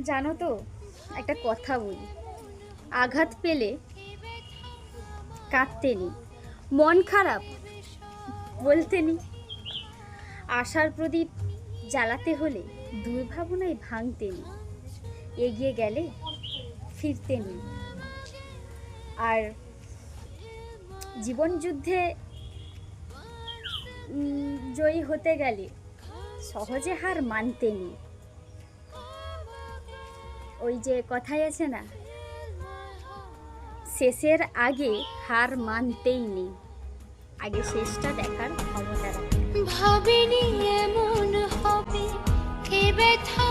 জানো তো, একটা কথা বলি, আঘাত পেলে কাঁদতে নেই, মন খারাপ বলতে নেই, আশার প্রদীপ জ্বালাতে হলে দুর্ভাবনায় ভাঙতে নেই, এগিয়ে গেলে ফিরতে নেই। আর জীবন যুদ্ধে জয়ী হতে গেলে সহজে হার মানতে নেই। ওই যে কথাই আছে না, শেষের আগে হার মানতেই নেই, আগে শেষটা দেখার ক্ষমতা রাখতে। ভাবিনি এমন হবে, এ ব্যথা